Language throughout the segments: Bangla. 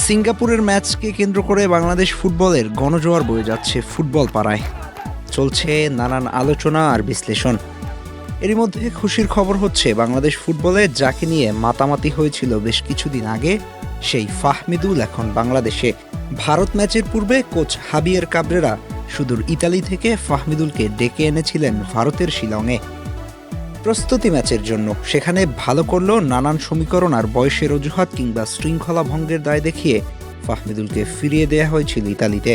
সিঙ্গাপুরের ম্যাচকে কেন্দ্র করে বাংলাদেশ ফুটবলের গণজোয়ার বয়ে যাচ্ছে ফুটবল পাড়ায়। চলছে নানান আলোচনা আর বিশ্লেষণ। এরই মধ্যে খুশির খবর হচ্ছে, বাংলাদেশ ফুটবলে যাকে নিয়ে মাতামাতি হয়েছিল বেশ কিছুদিন আগে, সেই ফাহমিদুল এখন বাংলাদেশে। ভারত ম্যাচের পূর্বে কোচ হাবিয়ের কাবরেরা সুদূর ইতালি থেকে ফাহমিদুলকে ডেকে এনেছিলেন ভারতের শিলংয়ে প্রস্তুতি ম্যাচের জন্য। সেখানে ভালো করলেও নানান সমীকরণ আর বয়সের অজুহাত কিংবা শৃঙ্খলা ভঙ্গের দায় দেখিয়ে ফাহমিদুলকে ফিরিয়ে দেয়া হয়েছিল ইতালিতে।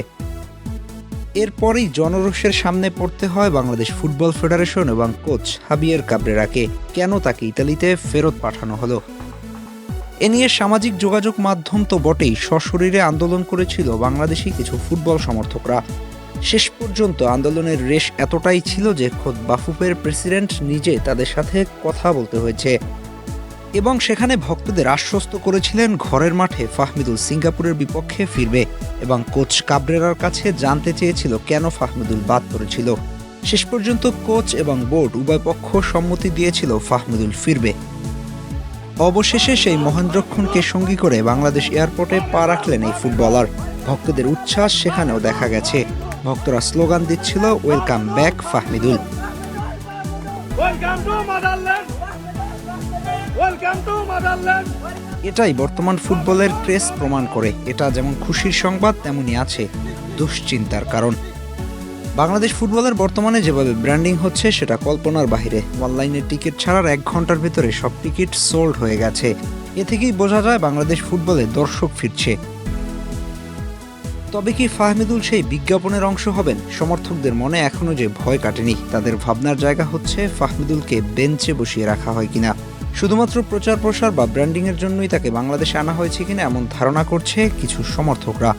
এরপরই জনরোষের সামনে পড়তে হয় বাংলাদেশ ফুটবল ফেডারেশন এবং কোচ হাবিয়ের কাবরেরাকে। কেন তাকে ইতালিতে ফেরত পাঠানো হলো, এ নিয়ে সামাজিক যোগাযোগ মাধ্যম তো বটেই, সশরীরে আন্দোলন করেছিল বাংলাদেশি কিছু ফুটবল সমর্থকরা। শেষ পর্যন্ত আন্দোলনের রেশ এতটাই ছিল যে খোদ বাফুফের প্রেসিডেন্ট নিজে তাদের সাথে কথা বলতে হয়েছে এবং সেখানে ভক্তদের আশ্বস্ত করেছিলেন ঘরের মাঠে ফাহমিদুল সিঙ্গাপুরের বিপক্ষে ফিরবে এবং কোচ কাবরেরার কাছে জানতে চেয়েছিল কেন ফাহমিদুল বাদ পড়েছিল। শেষ পর্যন্ত কোচ এবং বোর্ড উভয় পক্ষ সম্মতি দিয়েছিল ফাহমিদুল ফিরবে। অবশেষে সেই মহেন্দ্রক্ষণকে সঙ্গী করে বাংলাদেশ এয়ারপোর্টে পা রাখলেন এই ফুটবলার। ভক্তদের উচ্ছ্বাস সেখানেও দেখা গেছে। ভক্তরা স্লোগান দিচ্ছিল, ওয়েলকাম ব্যাক ফাহমিদুল। এটাই বর্তমান ফুটবলের ক্রেজ প্রমাণ করে। এটা যেমন খুশির সংবাদ, তেমনই আছে দুশ্চিন্তার কারণ। বাংলাদেশ ফুটবলের বর্তমানে যেভাবে ব্র্যান্ডিং হচ্ছে সেটা কল্পনার বাইরে। অনলাইনে টিকিট ছাড়ার 1 ঘন্টার ভেতরে সব টিকিট সোল্ড হয়ে গেছে। এ থেকেই বোঝা যায় বাংলাদেশ ফুটবলে দর্শক ফিরছে। তবে কি ফাহমিদুল সেই বিজ্ঞাপনের অংশ হবেন? সমর্থকদের মনে এখনো যে ভয় কাটেনি। তাদের ভাবনার জায়গা হচ্ছে ফাহমিদুলকে বেঞ্চে বসিয়ে রাখা হয় কিনা, শুধুমাত্র প্রচার প্রসার বা ব্র্যান্ডিংয়ের জন্যই তাকে বাংলাদেশে আনা হয়েছে কিনা এমন ধারণা করছে কিছু সমর্থকরা।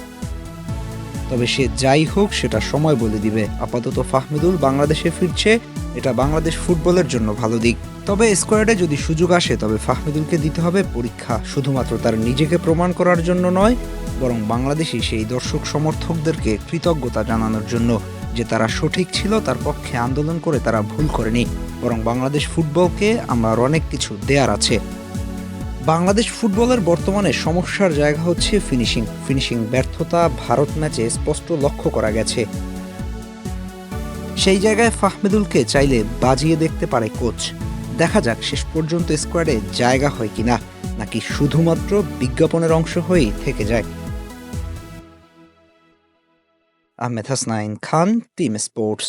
তবে সে যাই হোক, সেটা সময় বলে দিবে। আপাতত ফাহমিদুল বাংলাদেশে ফিরছে, এটা বাংলাদেশ ফুটবলের জন্য ভালো দিক। তবে স্কোয়াডে যদি সুযোগ আসে, তবে ফাহমিদুলকে দিতে হবে পরীক্ষা, শুধুমাত্র তার নিজেকে প্রমাণ করার জন্য নয়, বরং বাংলাদেশি সেই দর্শক সমর্থকদেরকে কৃতজ্ঞতা জানানোর জন্য যে তারা সঠিক ছিল, তার পক্ষে আন্দোলন করে তারা ভুল করেনি, বরং বাংলাদেশ ফুটবলকে আমার অনেক কিছু দেয়ার আছে। বাংলাদেশ ফুটবলের বর্তমানে সমস্যার জায়গা হচ্ছে ফিনিশিং ব্যর্থতা ভারত ম্যাচে স্পষ্ট লক্ষ্য করা গেছে। সেই জায়গায় ফাহমিদুলকে চাইলে বাজিয়ে দেখতে পারে কোচ। দেখা যাক শেষ পর্যন্ত স্কোয়াডে জায়গা হয় কিনা, নাকি শুধুমাত্র বিজ্ঞাপনের অংশ হয়েই থেকে যায়। আহমেদ হাসনাইন খান, টিম স্পোর্টস।